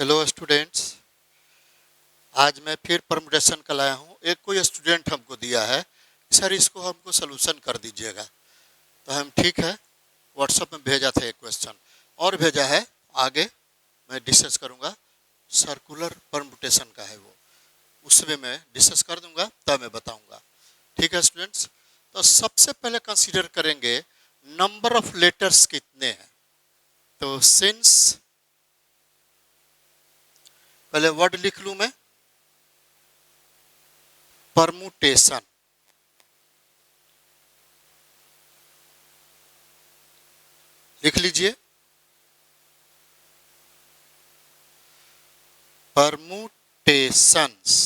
Hello students, आज मैं फिर परमुटेशन का लाया हूँ। एक कोई स्टूडेंट हमको दिया है, सर इसको हमको सोल्यूशन कर दीजिएगा। तो हम ठीक है, व्हाट्सएप में भेजा था एक क्वेश्चन और भेजा है, आगे मैं डिस्कस करूँगा। सर्कुलर परमुटेशन का है वो, उसमें मैं डिस्कस कर दूंगा, तब मैं बताऊंगा। ठीक है स्टूडेंट्स, तो सबसे पहले कंसीडर करेंगे नंबर ऑफ लेटर्स कितने हैं। तो सिंस, पहले वर्ड लिख लूं मैं, परमुटेशन। लिख लीजिए, परमुटेशंस।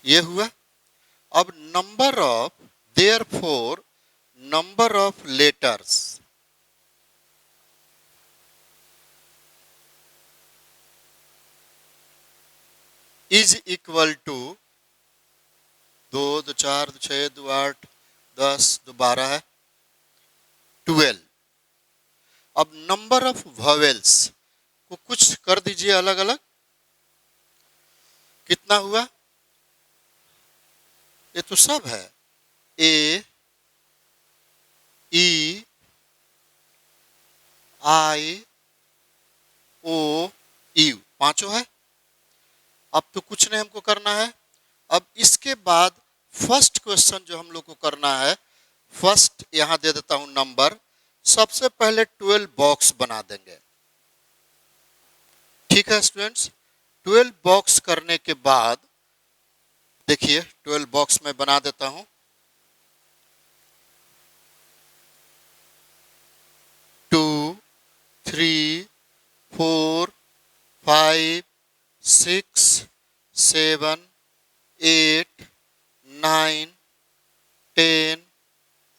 ये हुआ। अब number of, therefore number of letters is equal to 2, 2, 4, 2, 6, 2, 8, 10, 2, 12 है, 12। अब नंबर ऑफ वॉवेल्स को कुछ कर दीजिए अलग अलग। कितना हुआ? ये तो सब है, ए, ई, आई, ओ, यू, पांचों है। अब तो कुछ नहीं हमको करना है। अब इसके बाद फर्स्ट क्वेश्चन जो हम लोग को करना है, फर्स्ट यहां दे देता हूं नंबर। सबसे पहले 12 बॉक्स बना देंगे। ठीक है स्टूडेंट्स, 12 बॉक्स करने के बाद देखिए, 12 बॉक्स में बना देता हूं। 2, 3, 4, 5, 6, 7, 8, 9, 10,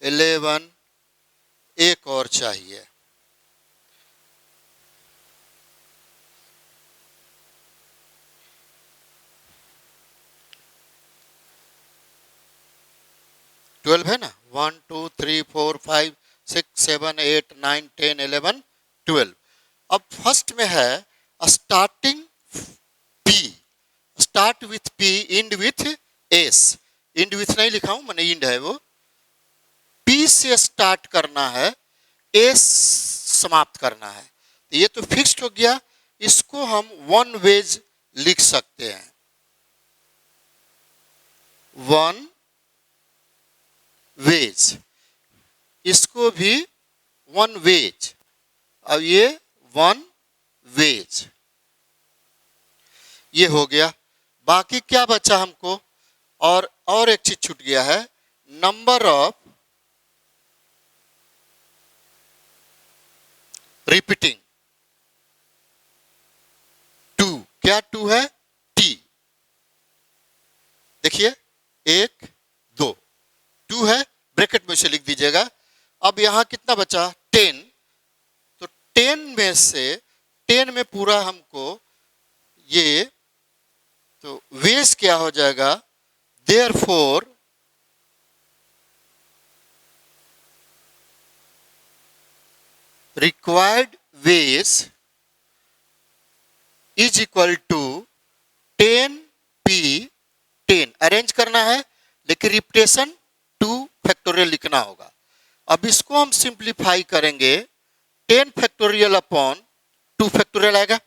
11, एक और चाहिए। ट्वेल्व है ना, 1, 2, 3, 4, 5, 6, 7, 8, 9, 10, 11, 12। अब फर्स्ट में है starting P, start with P, end with S. End with नहीं लिखा हूं मैंने, इंड है वो। पी से स्टार्ट करना है, एस समाप्त करना है। तो ये तो फिक्स्ड हो गया। इसको हम वन वेज लिख सकते हैं, वन वेज। इसको भी वन वेज। अब ये वन वेज, ये हो गया। बाकी क्या बचा हमको? और एक चीज छूट गया है, नंबर ऑफ रिपीटिंग। 2, क्या 2 है? टी। देखिए, 1, 2, 2 है, ब्रैकेट में से लिख दीजिएगा। अब यहां कितना बचा? 10। तो 10 में से, 10 में पूरा हमको ये, तो वेज क्या हो जाएगा? Therefore required ways is equal to 10 P 10। Arrange करना है, लेकिन रिपीटेशन 2 फैक्टोरियल लिखना होगा। अब इसको हम सिंप्लीफाई करेंगे, 10 फैक्टोरियल अपॉन 2 फैक्टोरियल आएगा।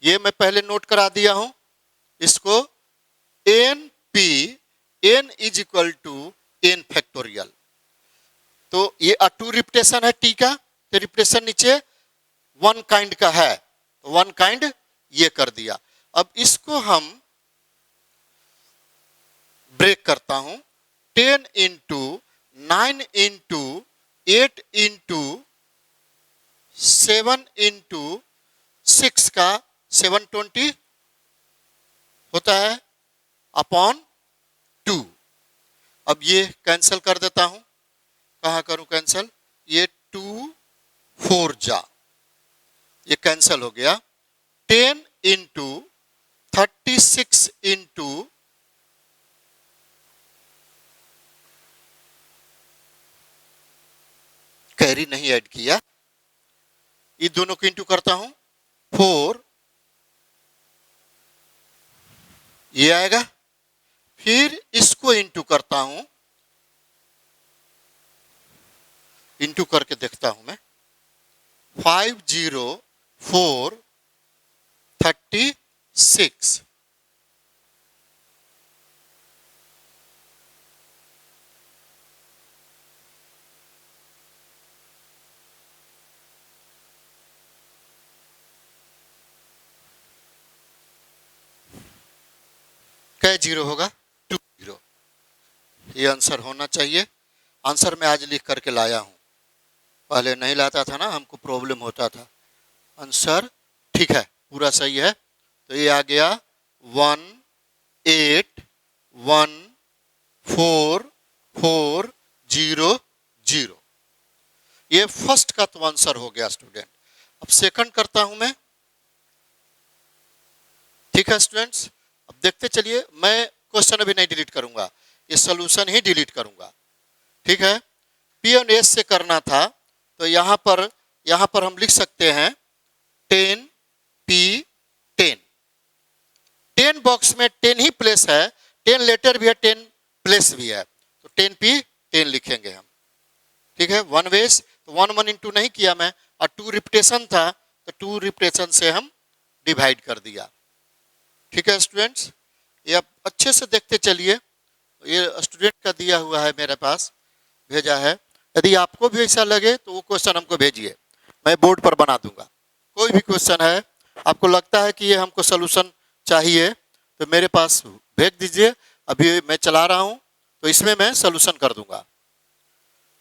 ये मैं पहले नोट करा दिया हूं इसको। N P, N is equal to N factorial. तो ये 2 रिपीटेशन है टी का, तो रिपीटेशन नीचे वन काइंड का है, तो वन काइंड ये कर दिया। अब इसको हम ब्रेक करता हूं, 10 इंटू 9 इंटू 8 इंटू 7 इंटू 6 का 720 होता है अपॉन 2। अब ये कैंसिल कर देता हूं। कहां करूं कैंसिल? ये 2, 4 जा, ये कैंसिल हो गया। 10 इंटू 36 इंटू 'कैरी नहीं ऐड किया, ये दोनों को इंटू करता हूं 4, ये आएगा। फिर इसको इंटू करता हूं, इंटू करके देखता हूं मैं 50436। क्या जीरो होगा? 2 0। ये आंसर होना चाहिए। आंसर मैं आज लिख करके लाया हूं, पहले नहीं लाता था ना, हमको प्रॉब्लम होता था। आंसर ठीक है, पूरा सही है। तो ये आ गया 1814400। ये फर्स्ट का तो आंसर हो गया स्टूडेंट। अब सेकंड करता हूं मैं। ठीक है स्टूडेंट्स, अब देखते चलिए। मैं क्वेश्चन अभी नहीं डिलीट करूंगा, ये सोल्यूशन ही डिलीट करूंगा। ठीक है, पी एंड एस से करना था, तो यहां पर हम लिख सकते हैं 10p10। 10 बॉक्स में 10 ही प्लेस है, 10 लेटर भी है, 10 प्लेस भी है, तो 10p10 लिखेंगे हम। ठीक है, 1 वेज तो 1 1 इंटू नहीं किया मैं, और 2 रिपीटेशन था तो 2 रिपीटेशन से हम डिवाइड कर दिया। ठीक है स्टूडेंट्स, ये आप अच्छे से देखते चलिए। ये स्टूडेंट का दिया हुआ है, मेरे पास भेजा है। यदि आपको भी ऐसा लगे तो वो क्वेश्चन हमको भेजिए, मैं बोर्ड पर बना दूंगा। कोई भी क्वेश्चन है, आपको लगता है कि ये हमको सोल्यूशन चाहिए, तो मेरे पास भेज दीजिए। अभी मैं चला रहा हूँ, तो इसमें मैं सोल्यूशन कर दूंगा।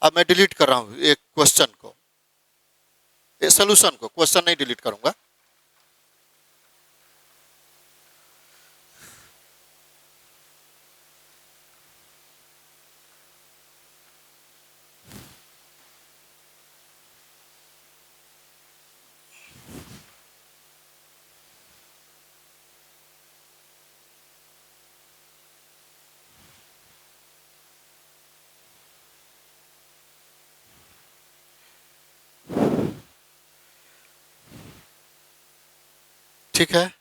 अब मैं डिलीट कर रहा हूँ एक क्वेश्चन को, ये सोल्यूशन को, क्वेश्चन नहीं डिलीट करूंगा। ठीक है,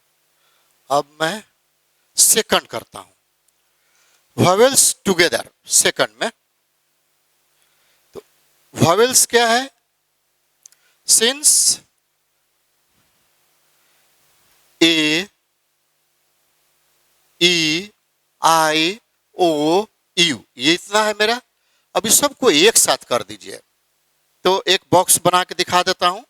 अब मैं सेकंड करता हूं, वॉवेल्स टुगेदर सेकंड में। तो वॉवेल्स क्या है? Since A E I O you, ये इतना है मेरा। अब इस सबको एक साथ कर दीजिए, तो एक बॉक्स बना के दिखा देता हूं।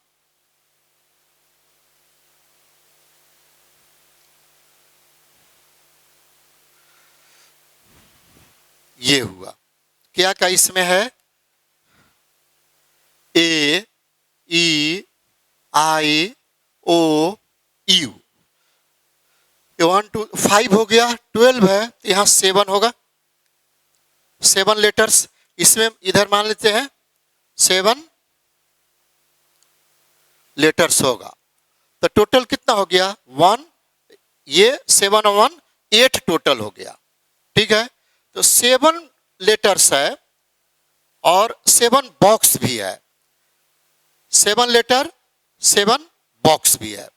ये हुआ क्या? क्या इसमें है? ए ई आई ओ यू। 1 2 5 हो गया, 12 है, तो यहां 7 होगा। 7 लेटर्स इसमें इधर मान लेते हैं, 7 लेटर्स होगा। तो टोटल कितना हो गया? 1, ये 7 और 1 8 टोटल हो गया। ठीक है, तो 7 लेटर्स है और 7 बॉक्स भी है। 7 लेटर 7 बॉक्स भी है,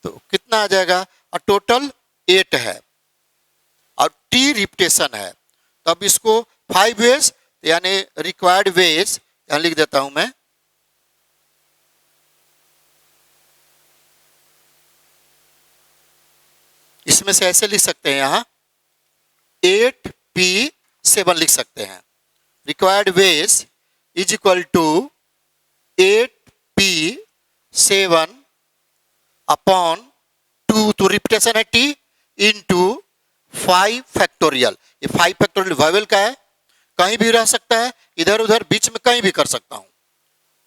तो कितना आ जाएगा? और टोटल 8 है और टी रिपीटेशन है। तो अब इसको 5 वेज यानी रिक्वायर्ड वेज यहां लिख देता हूं मैं। इसमें से ऐसे लिख सकते हैं, यहां 8p7 लिख सकते हैं। Required ways is equal to 8p7 upon 2, तो रिपीटेशन है टी, इंटू 5 फैक्टोरियल। ये 5 फैक्टोरियल वॉवेल का है, कहीं भी रह सकता है, इधर उधर बीच में कहीं भी कर सकता हूं।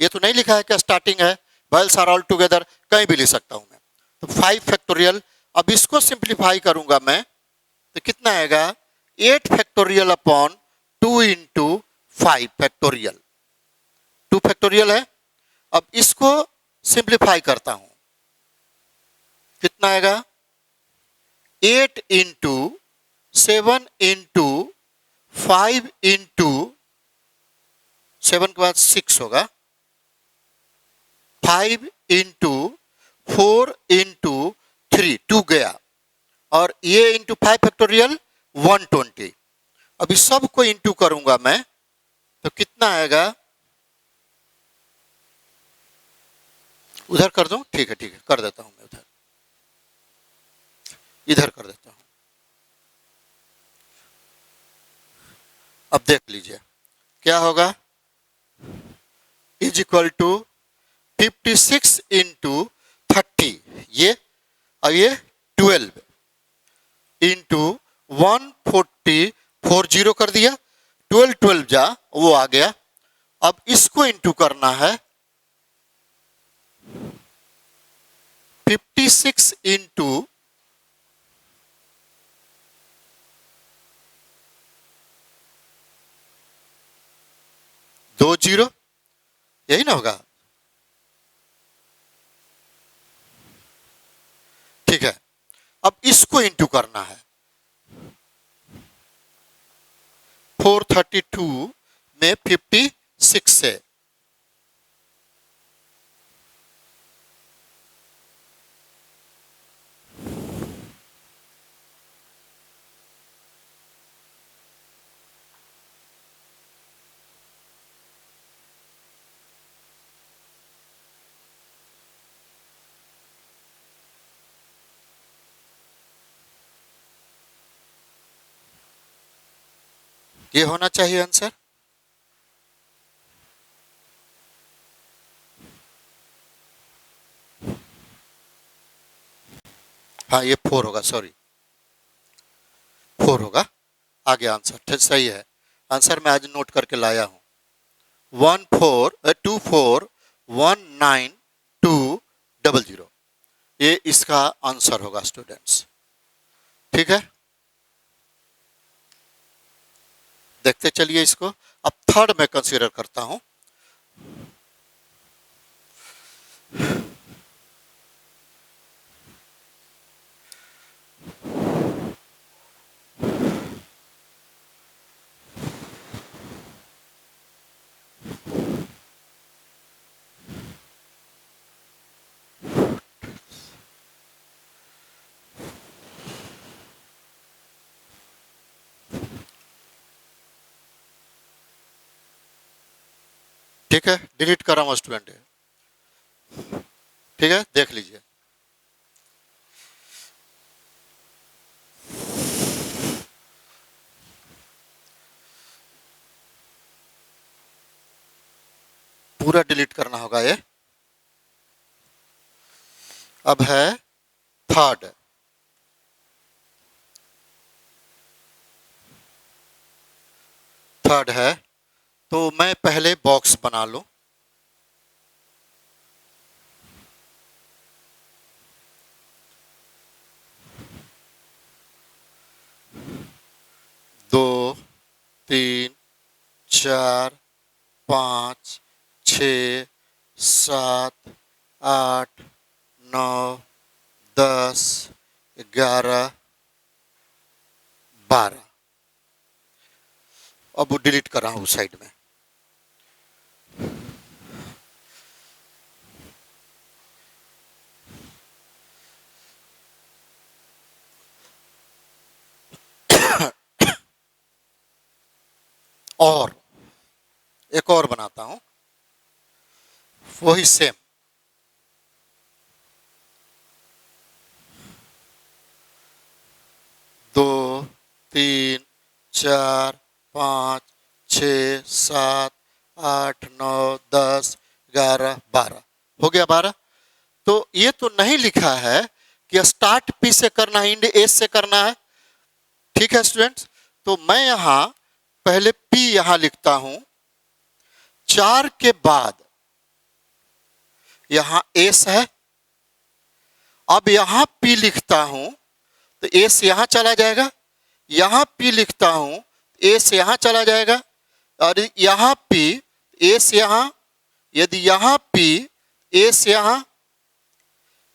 ये तो नहीं लिखा है कि स्टार्टिंग है, वॉवेल्स आर ऑल टुगेदर, कहीं भी लिख सकता हूं मैं। तो 5 फैक्टोरियल। अब इसको सिंप्लीफाई करूंगा मैं, तो कितना आएगा? 8 factorial upon 2 into 5 factorial. 2 factorial है। अब इसको सिंप्लीफाई करता हूं, कितना आएगा? 8 इंटू 7 इंटू 5 इंटू 7 के बाद 6 होगा, 5 इंटू 4 इंटू 3 2 गया, और ये इंटू 5 फैक्टोरियल 120। अभी सबको इंटू करूंगा मैं तो कितना आएगा, उधर कर दूं, ठीक है कर देता हूं मैं, उधर इधर कर देता हूं। अब देख लीजिए क्या होगा, इज इक्वल टू 56 इंटू 30, ये और ये 12 इंटू 140, 40 कर दिया, 12 12 जा वो आ गया। अब इसको इंटू करना है, 56 इंटू 20, यही ना होगा, ठीक है। अब इसको इंटू करना है, 432 में 56 से, ये होना चाहिए आंसर। हाँ ये 4 होगा, सॉरी 4 होगा, आ गया आंसर, ठीक सही है। आंसर मैं आज नोट करके लाया हूं, 142419200, ये इसका आंसर होगा स्टूडेंट्स, ठीक है। देखते चलिए इसको। अब थर्ड में कंसीडर करता हूं, ठीक है, डिलीट कर रहा हूं स्टूडेंट, ठीक है, देख लीजिए। पूरा डिलीट करना होगा ये। अब है थर्ड, है तो मैं पहले बॉक्स बना लूं, दो 3 4 5 6 7 8 9 10 11 12। अब वो डिलीट कर रहा हूं साइड में। और एक और बनाता हूं, वही सेम, दो 3 4 5 6 7 8 9 10 11 12 हो गया 12। तो ये तो नहीं लिखा है कि स्टार्ट पी से करना है, इंड एस से करना है, ठीक है स्टूडेंट्स। तो मैं यहां पहले P यहां लिखता हूं, 4 के बाद यहां एस है, अब यहां P लिखता हूं तो एस यहां चला जाएगा, यहां P लिखता हूं एस यहां चला जाएगा, और यहां P एस यहां, यदि यहां P एस यहां,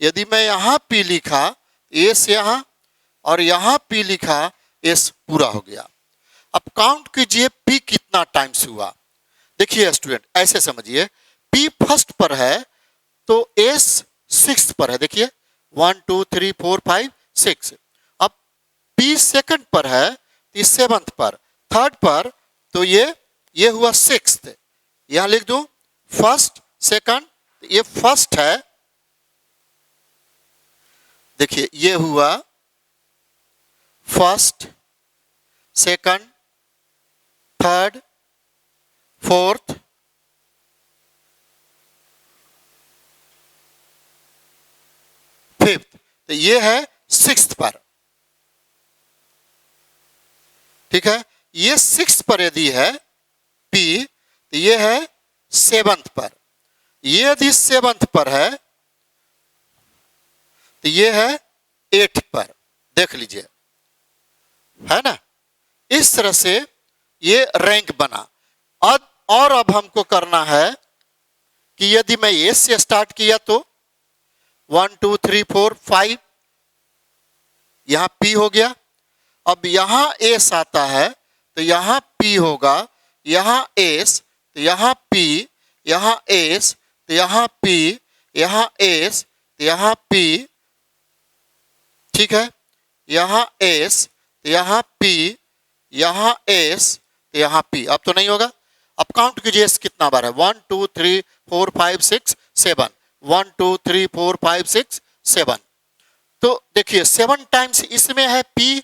यदि मैं यहां P लिखा एस यहां, और यहां P लिखा एस, पूरा हो गया। अब काउंट कीजिए P कितना टाइम्स हुआ। देखिए स्टूडेंट ऐसे समझिए, P फर्स्ट पर है तो एस सिक्स पर है, देखिए 1 2 3 4 5 6। अब पी सेकंड पर है तो सेवंथ पर, थर्ड पर तो ये हुआ सिक्स्थ, यहां लिख दूं फर्स्ट सेकंड, ये फर्स्ट है, देखिए ये हुआ first second third fourth fifth, तो ये है सिक्स्थ पर, ठीक है। ये सिक्स पर यदि है पी तो ये है सेवंथ पर, ये यदि सेवंथ पर है तो ये है एट पर, देख लीजिए, है ना। इस तरह से ये रैंक बना। और अब हमको करना है कि यदि मैं एस से स्टार्ट किया तो 1 2 3 4 5, यहां पी हो गया। अब यहां एस आता है तो यहां पी होगा, यहां एस तो यहां पी, यहां एस तो यहां पी, यहां एस तो यहां पी, ठीक है। यहां एस तो यहां पी, यहां एस तो यहां पी। अब तो नहीं होगा, अब काउंट कीजिए एस कितना बार है, 1 2 3 4 5 6 7, 1 2 3 4 5 6 7। तो देखिए 7 टाइम्स इसमें है पी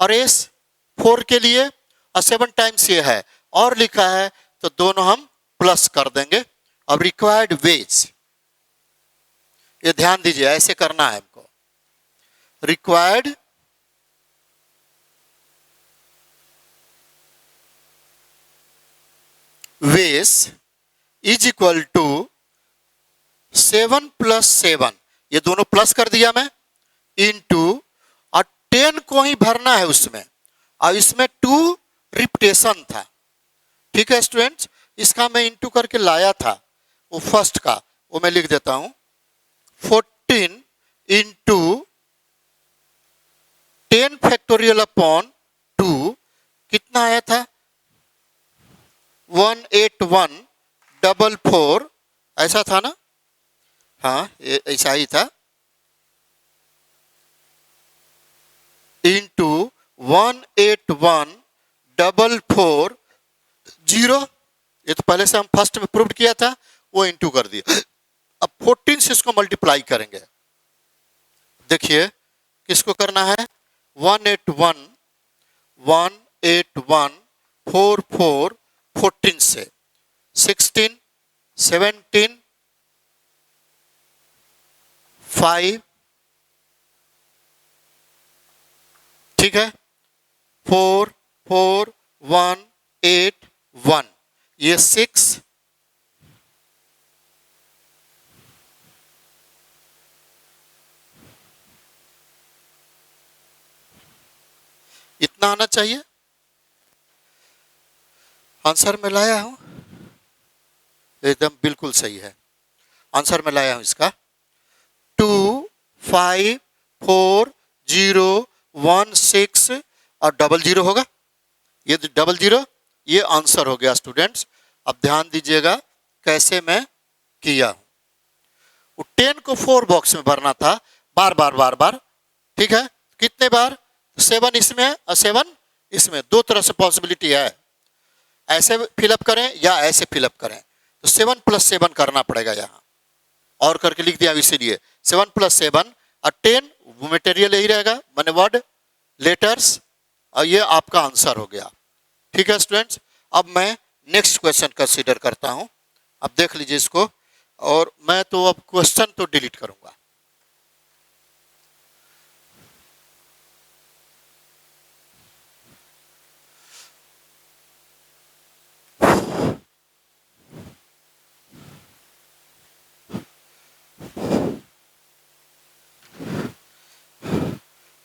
और एस 4 के लिए, और 7 टाइम्स ये है और लिखा है, तो दोनों हम प्लस कर देंगे। अब रिक्वायर्ड वेज, ये ध्यान दीजिए ऐसे करना है हमको, required ways is equal to 7 + 7, ये दोनों प्लस कर दिया मैं, इनटू, और 10 को ही भरना है उसमें, और इसमें 2 रिपीटेशन था, ठीक है स्टूडेंट्स। इसका मैं इनटू करके लाया था, वो फर्स्ट का, वो मैं लिख देता हूं, 14 इंटू 10 फैक्टोरियल अपॉन 2, कितना आया था 18144, ऐसा था ना, हाँ ऐसा ही था, इंटू 18144 ये तो पहले से हम फर्स्ट में प्रूव किया था, वो इंटू कर दिया। अब 14 से इसको मल्टीप्लाई करेंगे, देखिए किसको करना है, 18144 14 से, 16 17 5, ठीक है, 4 4 1 8 1, ये 6, इतना आना चाहिए, आंसर में लाया हूं, एकदम बिल्कुल सही है, आंसर में लाया हूं इसका 2 5 4 0 1 6 और 00 होगा, ये 00, ये आंसर हो गया स्टूडेंट्स। अब ध्यान दीजिएगा कैसे मैं किया हूं, 10 को 4 बॉक्स में भरना था, बार बार बार बार, ठीक है, कितने बार, 7 इसमें और 7 इसमें, दो तरह से पॉसिबिलिटी है, ऐसे फिलअप करें या ऐसे फिलअप करें, तो 7 + 7 करना पड़ेगा यहाँ, और करके लिख दिया, इसीलिए 7 + 7 और 10 मटेरियल यही रहेगा, माने वर्ड लेटर्स, और ये आपका आंसर हो गया, ठीक है स्टूडेंट्स। अब मैं नेक्स्ट क्वेश्चन कंसीडर करता हूं, अब देख लीजिए इसको, और मैं तो अब क्वेश्चन तो डिलीट करूंगा,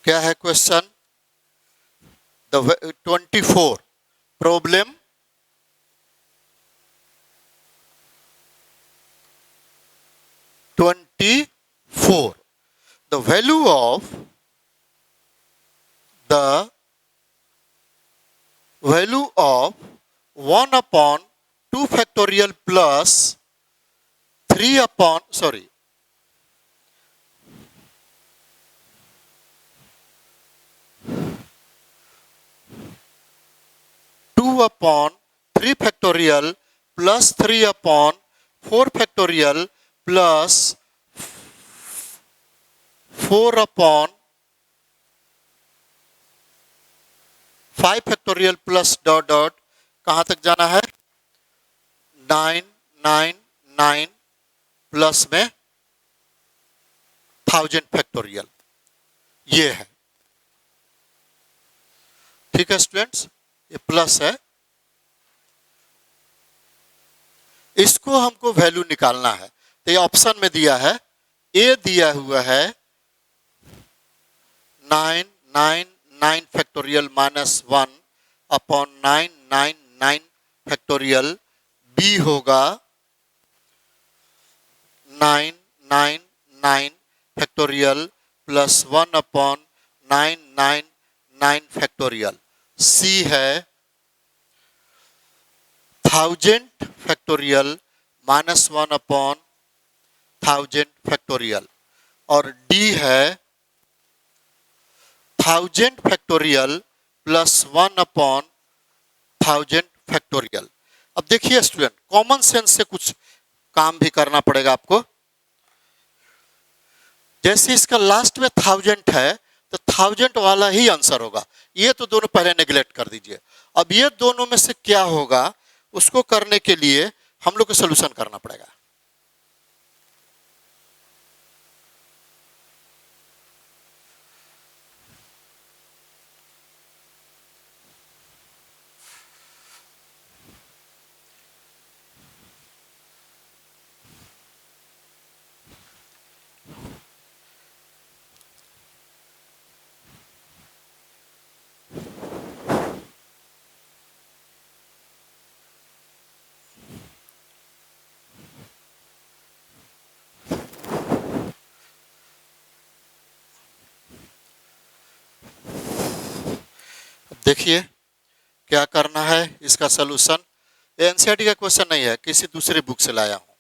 क्या है question, the 24 problem 24, the value of the value of 1/2 factorial plus 3 upon 2 upon 3 factorial plus 3 upon 4 factorial plus 4 upon 5 factorial plus dot dot कहां तक जाना है 999 प्लस में 1000 फैक्टोरियल, ये है। ठीक है स्टूडेंट्स, ये प्लस है, इसको हमको वैल्यू निकालना है। तो ये ऑप्शन में दिया है, ए दिया हुआ है 999 factorial minus 1 upon 999 factorial, B होगा 999 factorial plus 1 upon 999 factorial, C है 1000 फैक्टोरियल माइनस 1 अपॉन 1000 फैक्टोरियल, और डी है 1000 फैक्टोरियल प्लस 1 अपॉन 1000 फैक्टोरियल। अब देखिए स्टूडेंट, कॉमन सेंस से कुछ काम भी करना पड़ेगा आपको। जैसे इसका लास्ट में 1000 है तो 1000 वाला ही आंसर होगा, ये तो दोनों पहले नेग्लेक्ट कर दीजिए। अब ये दोनों में से क्या होगा उसको करने के लिए हम लोग को सोल्यूशन करना पड़ेगा। देखिए क्या करना है इसका सलूशन। एनसीईआरटी का क्वेश्चन नहीं है, किसी दूसरे बुक से लाया हूं।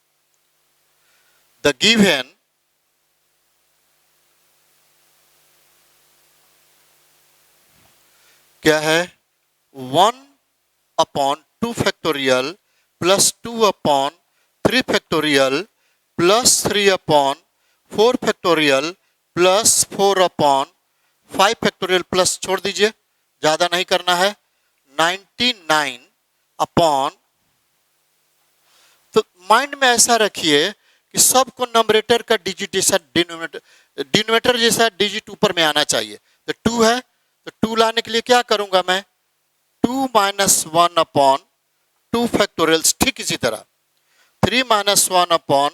द गिवन क्या है 1 upon 2 factorial plus 2 upon 3 factorial plus 3 upon 4 factorial plus 4 upon 5 factorial plus छोड़ दीजिए, ज्यादा नहीं करना है, 99 अपॉन, तो माइंड में ऐसा रखिए कि सबको नंबरेटर का डिजिट जैसा डिनोमिनेटर जैसा डिजिट ऊपर में आना चाहिए। तो 2 है तो 2 लाने के लिए क्या करूंगा मैं, 2 माइनस 1 अपॉन 2 फैक्टोरियल, ठीक इसी तरह 3 minus 1 upon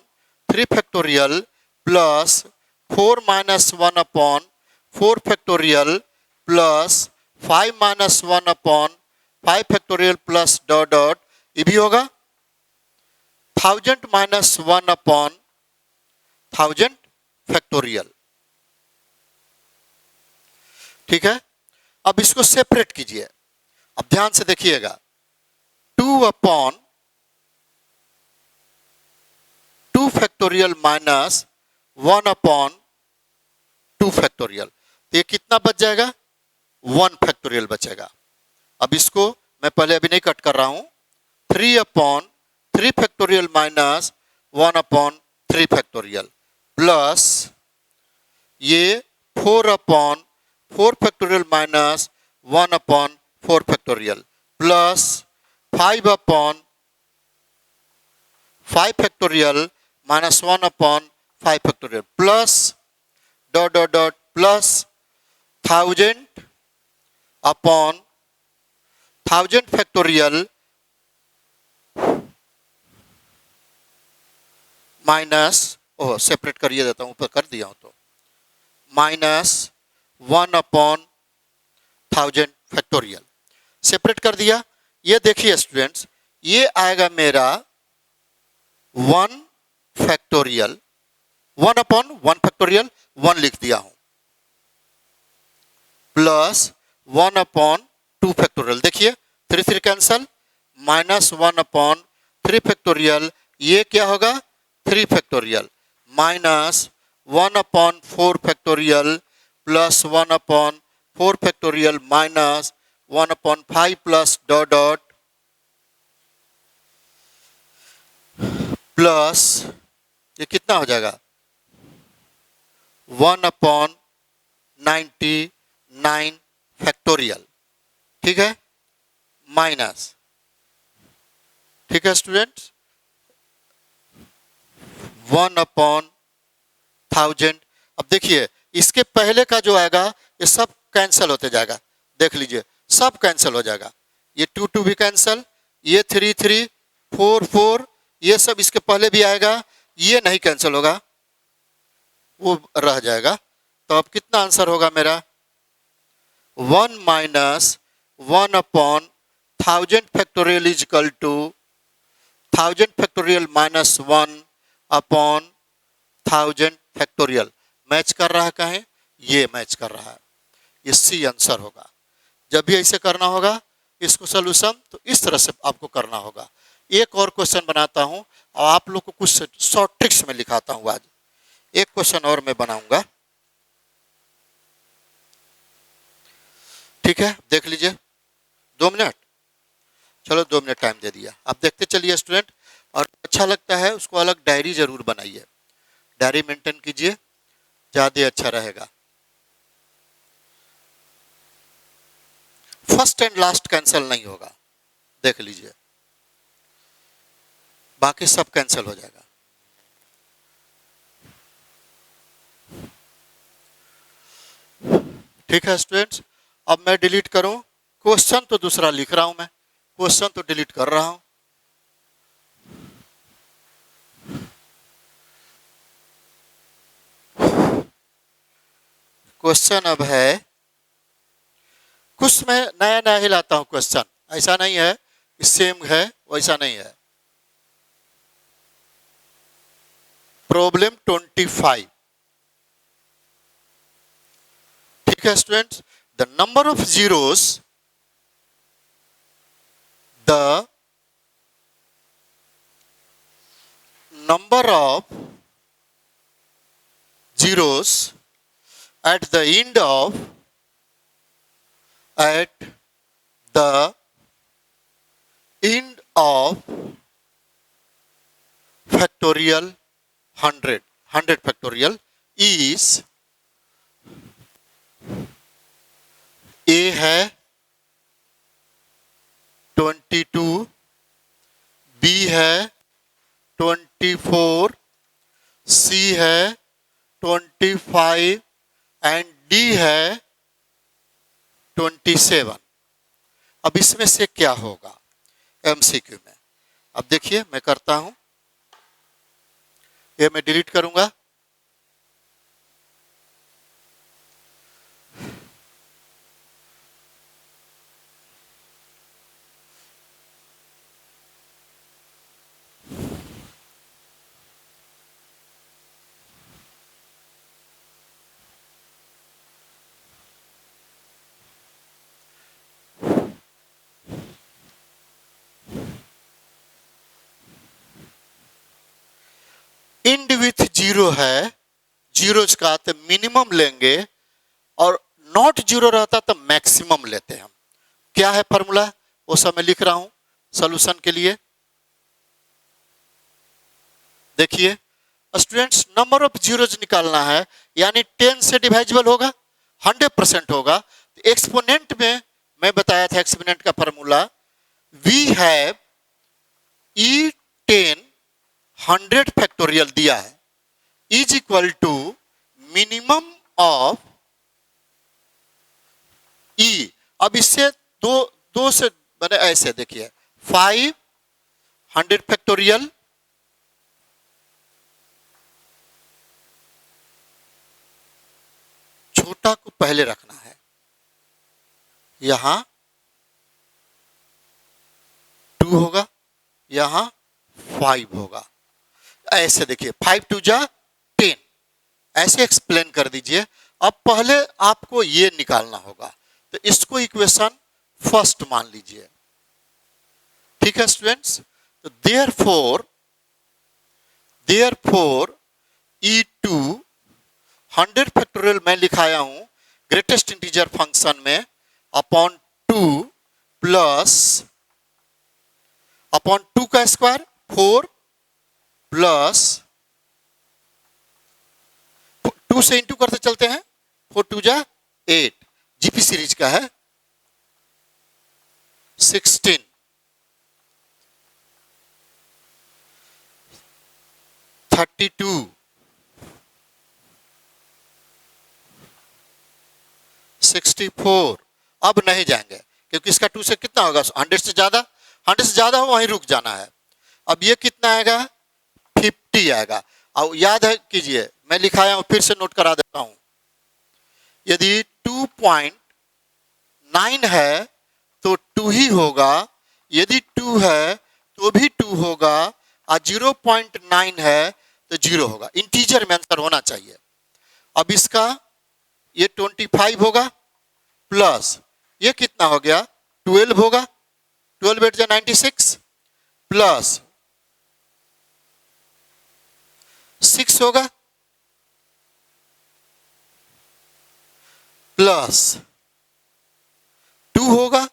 3 factorial plus 4 minus 1 upon 4 factorial plus 5 minus 1 upon 5 factorial plus dot dot, ये भी होगा 1000 माइनस 1 अपॉन 1000 फैक्टोरियल। ठीक है, अब इसको सेपरेट कीजिए। अब ध्यान से देखिएगा, 2 upon 2 factorial minus 1 upon 2 factorial, तो ये कितना बच जाएगा, 1 फैक्टोरियल बचेगा। अब इसको मैं पहले अभी नहीं कट कर रहा हूं, 3 upon 3 factorial minus 1 upon 3 factorial plus ये 4 upon 4 factorial minus 1 upon 4 factorial plus 5 upon 5 factorial minus 1 upon 5 factorial plus dot dot dot plus 1000 upon 1000 factorial minus, oh separate करिए देता हूं, ऊपर कर दिया हूं तो माइनस 1 अपॉन 1000 फैक्टोरियल, सेपरेट कर दिया। ये देखिए स्टूडेंट्स, ये आएगा मेरा 1 फैक्टोरियल, 1 अपॉन 1 फैक्टोरियल 1 लिख दिया हूं प्लस 1 अपॉन 2 फैक्टोरियल, देखिए 3 3 कैंसल, माइनस 1 अपॉन 3 फैक्टोरियल, ये क्या होगा 3 factorial minus 1/4 factorial plus 1/4 factorial minus 1/5 plus dot dot plus ये कितना हो जाएगा 1/99 फैक्टोरियल। ठीक है, माइनस, ठीक है स्टूडेंट्स, 1/1000। अब देखिए इसके पहले का जो आएगा ये सब कैंसिल होते जाएगा, देख लीजिए सब कैंसिल हो जाएगा, ये 2 भी कैंसिल, ये 3 4 ये सब इसके पहले भी आएगा, ये नहीं कैंसिल होगा, वो रह जाएगा। तो अब कितना आंसर होगा मेरा 1 minus 1/1000 factorial is equal to 1000 factorial minus 1/1000 factorial. Match कर रहा है कहें, ये मैच कर रहा है, ये सी आंसर होगा। जब भी ऐसे करना होगा इसको सोल्यूशन तो इस तरह से आपको करना होगा। एक और क्वेश्चन बनाता हूं और आप लोग को कुछ शॉर्ट ट्रिक्स में लिखाता हूं। आज एक क्वेश्चन और मैं बनाऊंगा, ठीक है, देख लीजिए 2 मिनट, चलो 2 मिनट टाइम दे दिया। आप देखते चलिए स्टूडेंट, और अच्छा लगता है उसको अलग डायरी जरूर बनाइए, डायरी मेंटेन कीजिए, ज्यादा अच्छा रहेगा। फर्स्ट एंड लास्ट कैंसिल नहीं होगा, देख लीजिए, बाकी सब कैंसिल हो जाएगा। ठीक है स्टूडेंट्स, अब मैं डिलीट करूं, क्वेश्चन तो दूसरा लिख रहा हूं, मैं क्वेश्चन तो डिलीट कर रहा हूं। क्वेश्चन अब है, कुछ मैं नया नया ही लाता हूं क्वेश्चन, ऐसा नहीं है सेम है, वैसा नहीं है। प्रॉब्लम 25, ठीक है students, the number of zeros, the number of zeros at the end of factorial 100 factorial is A है 22, B है 24, C है 25 एंड डी है 27। अब इसमें से क्या होगा एमसीक्यू में? अब देखिए मैं करता हूं, ये मैं डिलीट करूंगा, इंड विथ जीरो है, जीरोज का तो मिनिमम लेंगे और नॉट जीरो रहता तो मैक्सिमम लेते हैं हम। क्या है फॉर्मूला, वो सब मैं लिख रहा हूं सॉल्यूशन के लिए। देखिए स्टूडेंट्स, नंबर ऑफ जीरोज निकालना है, यानी 10 से डिवाइजेबल होगा, 100% होगा। तो एक्सपोनेंट में मैं बताया था एक्सपोनेंट का formula, we have E10 100 factorial दिया है is equal to minimum of e. अब इससे दो से बने, ऐसे देखिए 500 फैक्टोरियल छोटा को पहले रखना है, यहां 2 होगा, यहां 5 होगा, ऐसे देखिए 5 2 जा 10, ऐसे एक्सप्लेन कर दीजिए। अब पहले आपको ये निकालना होगा, तो इसको इक्वेशन फर्स्ट मान लीजिए, ठीक है स्टूडेंट्स। तो देयरफॉर E2 100 फैक्टोरियल मैं लिखाया हूं ग्रेटेस्ट इंटीजर फंक्शन में अपॉन 2 प्लस अपॉन 2 का स्क्वायर 4 प्लस 2 से इंटू करते चलते हैं 4 2 जा 8 जीपी सीरीज का है 16 32 64 अब नहीं जाएंगे क्योंकि इसका 2 से कितना होगा 100 से ज्यादा हो वहीं रुक जाना है। अब ये कितना आएगा 50 आएगा। और याद है कीजिए मैं लिखाया हूं फिर से नोट करा देता हूं यदि 2.9 है तो 2 ही होगा, यदि 2 है तो भी 2 होगा और 0.9 है तो 0 होगा। इंटीजर में आंसर होना चाहिए। अब इसका ये 25 होगा प्लस ये कितना हो गया 12 होगा 12 8 जा 96 प्लस 6 होगा प्लस 2 होगा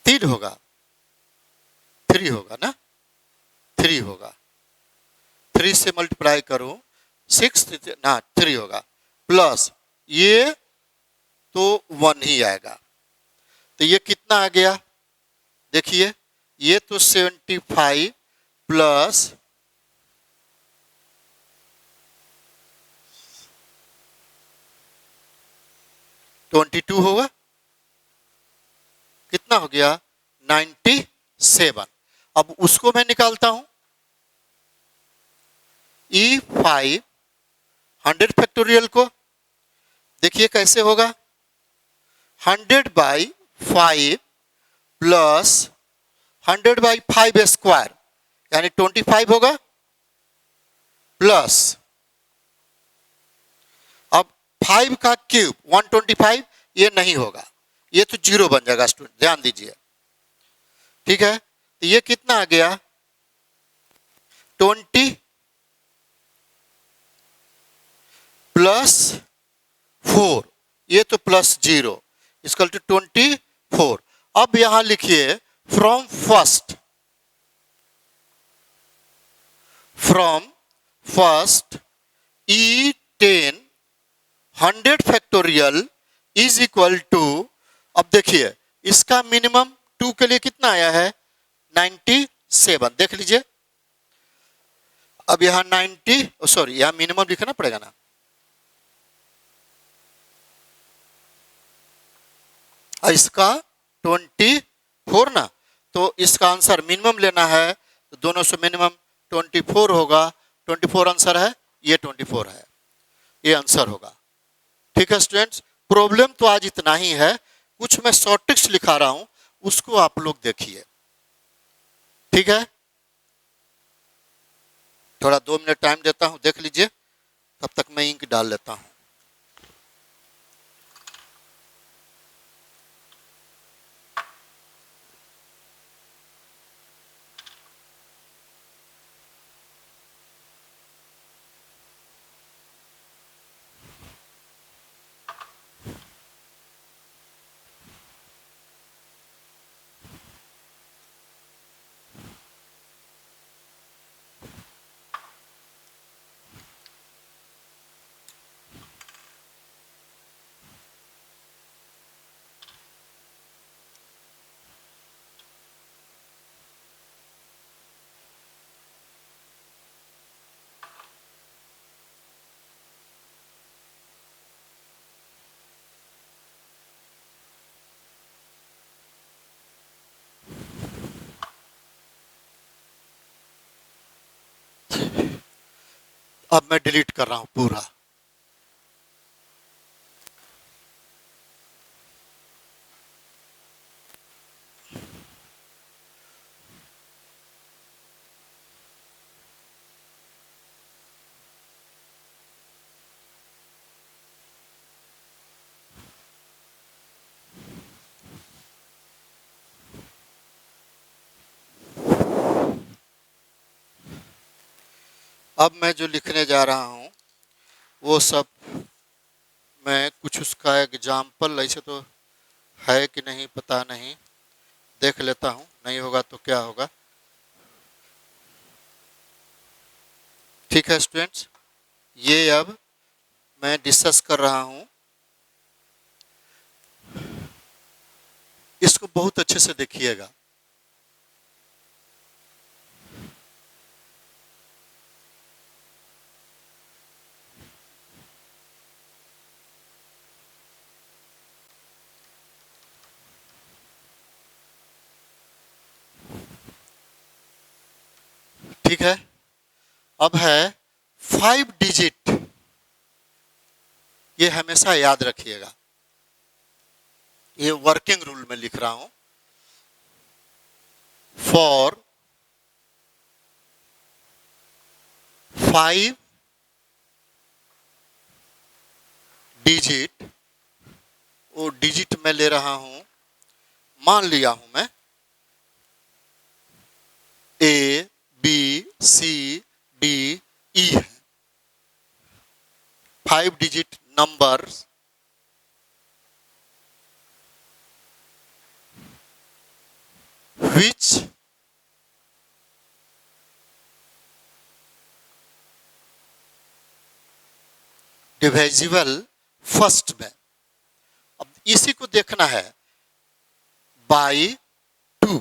3 होगा 3 होगा ना 3 होगा 3 से मल्टीप्लाई करूं 6 ना 3 होगा प्लस ये तो 1 ही आएगा। तो ये कितना आ गया देखिए ये तो 75 प्लस 22 होगा कितना हो गया 97। अब उसको मैं निकालता हूं E5 100 फैक्टोरियल को देखिए कैसे होगा 100/5 प्लस 100/5 स्क्वायर यानी 25 होगा प्लस अब 5 का क्यूब 125 ये नहीं होगा ये तो 0 बन जाएगा स्टूडेंट ध्यान दीजिए ठीक है। तो ये कितना आ गया 20 प्लस 4 ये तो प्लस 0 इक्वल टू 24। अब यहां लिखिए from first E10 100 factorial is equal to अब देखिए इसका मिनिमम 2 के लिए कितना आया है 97 देख लीजिए। अब यहां 90 सॉरी यहां मिनिमम लिखना पड़ेगा ना इसका 24 ना तो इसका आंसर मिनिमम लेना है तो दोनों से मिनिमम 24 होगा 24 आंसर है ये 24 है ये आंसर होगा। ठीक है स्टूडेंट्स प्रॉब्लम तो आज इतना ही है कुछ मैं शॉर्ट ट्रिक्स लिखा रहा हूं उसको आप लोग देखिए ठीक है। थोड़ा 2 मिनट टाइम देता हूं देख लीजिए तब तक मैं इंक डाल लेता हूं। अब मैं डिलीट कर रहा हूं पूरा। अब मैं जो लिखने जा रहा हूँ वो सब मैं कुछ उसका एग्जाम्पल, ऐसे तो है कि नहीं पता नहीं, देख लेता हूँ, नहीं होगा तो क्या होगा। ठीक है स्टूडेंट्स, ये अब मैं डिस्कस कर रहा हूँ, इसको बहुत अच्छे से देखिएगा। ठीक है, अब है 5 डिजिट, ये हमेशा याद रखिएगा, ये वर्किंग रूल में लिख रहा हूं। फॉर 5 डिजिट, वो डिजिट में ले रहा हूं, मान लिया हूं मैं ए बी सी डी ई है, 5 digit number which divisible first में। अब इसी को देखना है, बाई 2,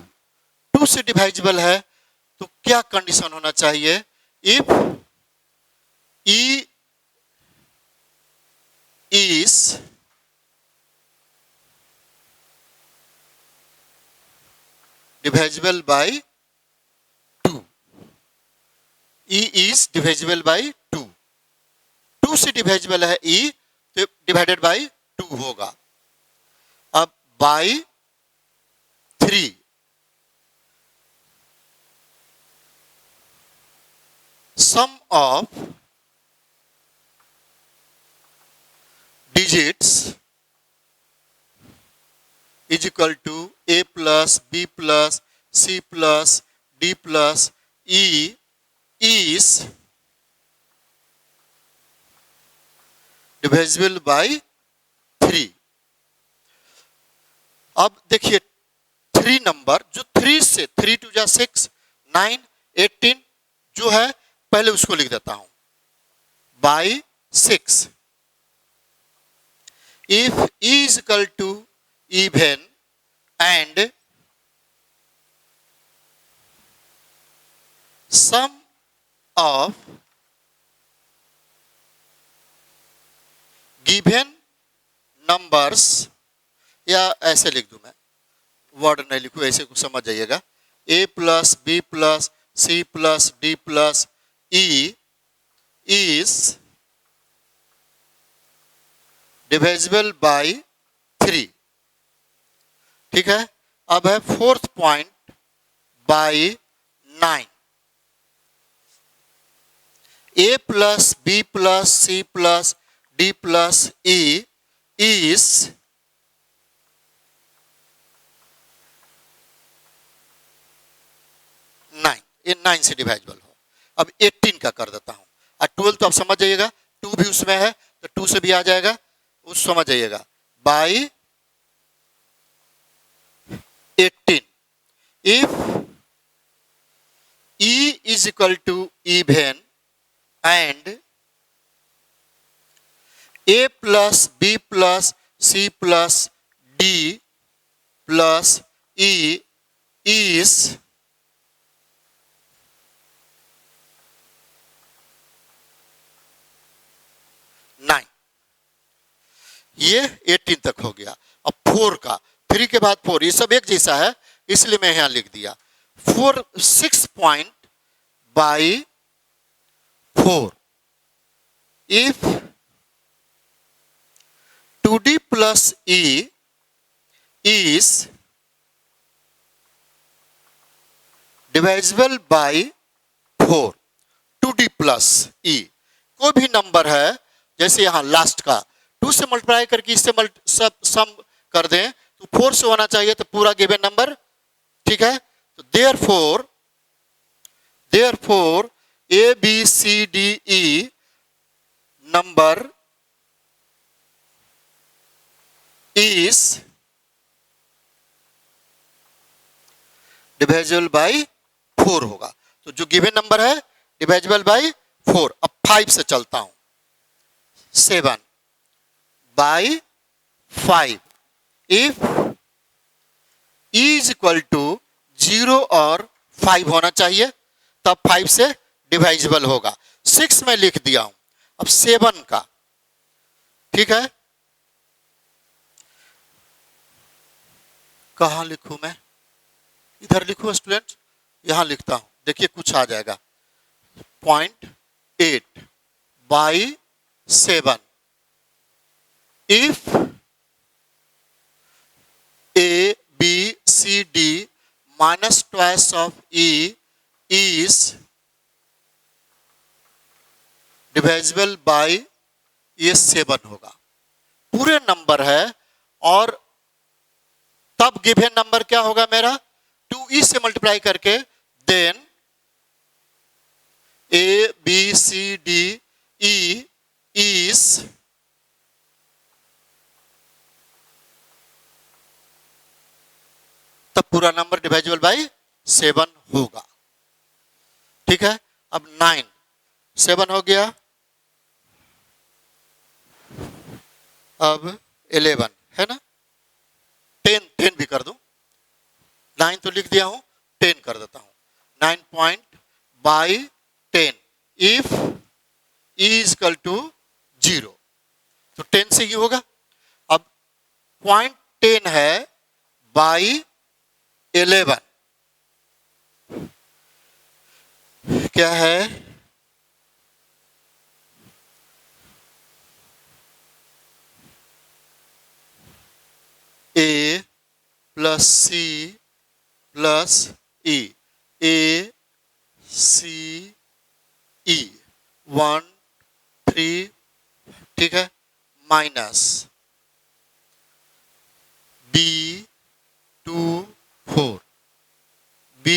2 से डिवाइजिबल है तो क्या कंडीशन होना चाहिए, if E is divisible by 2, E is divisible by 2, 2 से डिविजिबल है ई तो डिवाइडेड बाई 2 होगा। अब by 3, sum of digits is equal to A plus B plus C plus D plus E is divisible by 3। अब देखिए 3 number, जो 3 से 3 2 जा 6, 9, 18 जो है, पहले उसको लिख देता हूं by 6। If E is equal to even and sum of given numbers, या ऐसे लिख दूं मैं, वर्ड नहीं लिखूं, ऐसे कुछ समझ जाइएगा, A plus B plus C plus D plus E is divisible by 3। ठीक है, अब है 4th point by 9, A plus B plus C plus D plus E is ये 9 से डिवाइजिबल हो। अब 18 का कर देता हूं, और 12 तो आप समझ जाइएगा, 2 भी उसमें है तो 2 से भी आ जाएगा, उस समझ जाइएगा, by 18। If E is equal to even and A plus B plus C plus D plus E is ये 18 तक हो गया। अब 4 का, 3 के बाद 4, ये सब एक जैसा है इसलिए मैं यहां लिख दिया 4, 6 point by 4। If 2d plus E is divisible by 4, 2d plus E, कोई भी नंबर है, जैसे यहां लास्ट का 2 से मल्टीप्लाई करके इससे सब सम कर दें तो 4 से होना चाहिए, तो पूरा गिवन नंबर। ठीक है, तो therefore A B C D E number is divisible by 4 होगा। तो जो गिवन नंबर है डिविजिबल बाई 4। अब 5 से चलता हूं। 7 by 5 if is equal to 0 और 5 होना चाहिए, तब 5 से डिवाइजिबल होगा। 6 में लिख दिया हूं। अब 7 का, ठीक है, कहां लिखूं मैं? इधर लिखूं स्टूडेंट, यहां लिखता हूं। देखिए कुछ आ जाएगा। 0.8 by 7 if A B C D minus twice of E is divisible by, ये 7 होगा। पूरे नंबर है और तब गिवन नंबर क्या होगा मेरा? 2E से मल्टीप्लाई करके then A B C D E is तब पूरा नंबर डिवाइजिबल बाई 7 होगा। ठीक है। अब 9, 7 हो गया। अब 11 है ना, 10 भी कर दूं। 9 तो लिख दिया हूं, 10 कर देता हूं। 9 point by 10 if is equal to 0, तो 10 से ही होगा। अब पॉइंट 10 है बाई 11 क्या है? A plus C plus E, A C E 1 3, ठीक है, minus B 2 4, B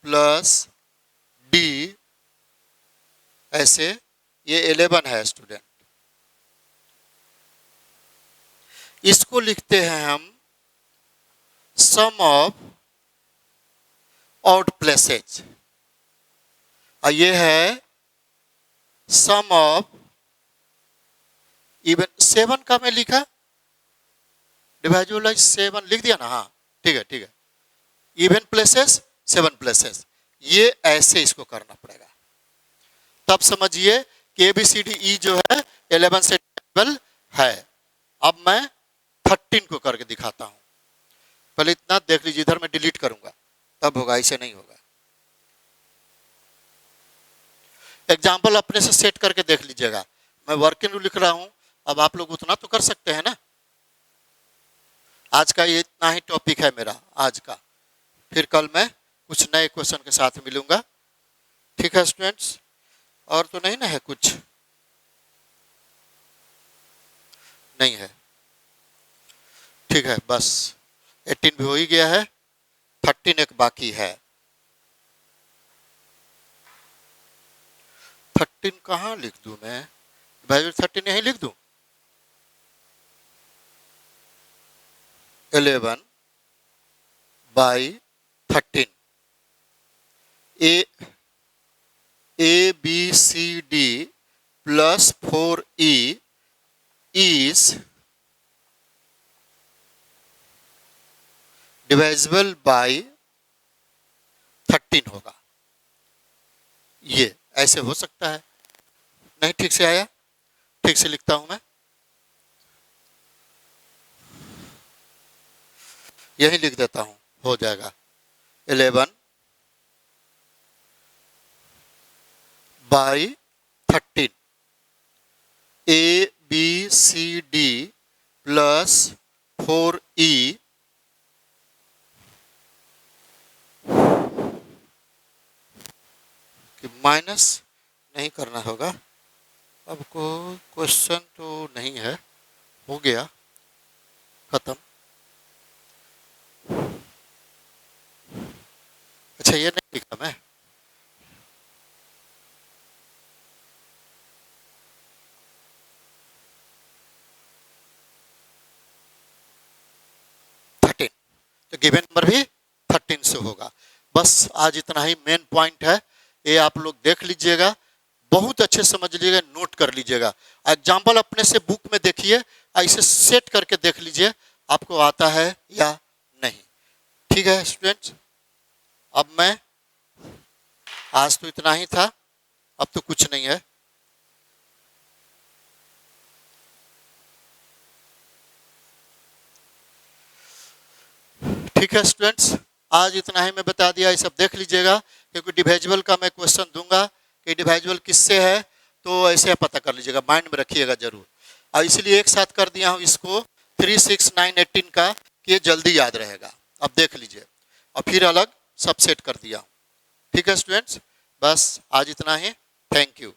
plus D, ऐसे ये 11 है स्टूडेंट। इसको लिखते हैं हम सम ऑफ ऑड प्लेसेज, और ये है सम ऑफ इवन। 7 का मैं लिखा डिवाइजिबल 7 लिख दिया ना, हाँ ठीक है ठीक है। इवन प्लेसेस 7 प्लेसेस, ये ऐसे इसको करना पड़ेगा, तब समझिए कि ABCDE जो है 11 से डिवाइजिबल है। अब मैं 13 को करके दिखाता हूं। पहले इतना देख लीजिए, इधर मैं डिलीट करूंगा तब होगा, ऐसे नहीं होगा। एग्जाम्पल अपने से सेट करके देख लीजिएगा। मैं वर्किंग रूल लिख रहा हूं, अब आप लोग उतना तो कर सकते हैं ना। आज का ये इतना ही टॉपिक है मेरा आज का, फिर कल मैं कुछ नए क्वेश्चन के साथ मिलूंगा। ठीक है स्टूडेंट्स, और तो नहीं ना है कुछ? नहीं है, ठीक है। बस 18 भी हो ही गया है, 13 एक बाकी है। 13 कहाँ लिख दूं मैं? भाई 13 यहीं लिख दूं। 11 by 13 A B C D plus 4E is divisible by 13 होगा। ये ऐसे हो सकता है। नहीं ठीक से आया? ठीक से लिखता हूं मैं, यही लिख देता हूं, हो जाएगा। 11 by 13 A B C D plus 4E कि माइनस नहीं करना होगा। अब को क्वेश्चन तो नहीं है, हो गया खत्म। अच्छा ये नहीं लिखा मैं, तो गिवन नंबर भी 13 से होगा। बस आज इतना ही मेन पॉइंट है, ये आप लोग देख लीजिएगा, बहुत अच्छे समझ लीजिएगा, नोट कर लीजिएगा। एग्जाम्पल अपने से बुक में देखिए, ऐसे सेट करके देख लीजिए आपको आता है या नहीं। ठीक है स्टूडेंट्स, अब मैं आज तो इतना ही था, अब तो कुछ नहीं है। ठीक है स्टूडेंट्स, आज इतना ही मैं बता दिया, ये सब देख लीजिएगा, क्योंकि डिविजिबल का मैं क्वेश्चन दूंगा कि डिविजिबल किससे है, तो ऐसे पता कर लीजिएगा, माइंड में रखिएगा जरूर। और इसलिए एक साथ कर दिया हूँ इसको 3, 6, 9, 18 का, कि ये जल्दी याद रहेगा। अब देख लीजिए, और फिर अलग सब सेट कर दिया हूँ। ठीक है स्टूडेंट्स, बस आज इतना ही, थैंक यू।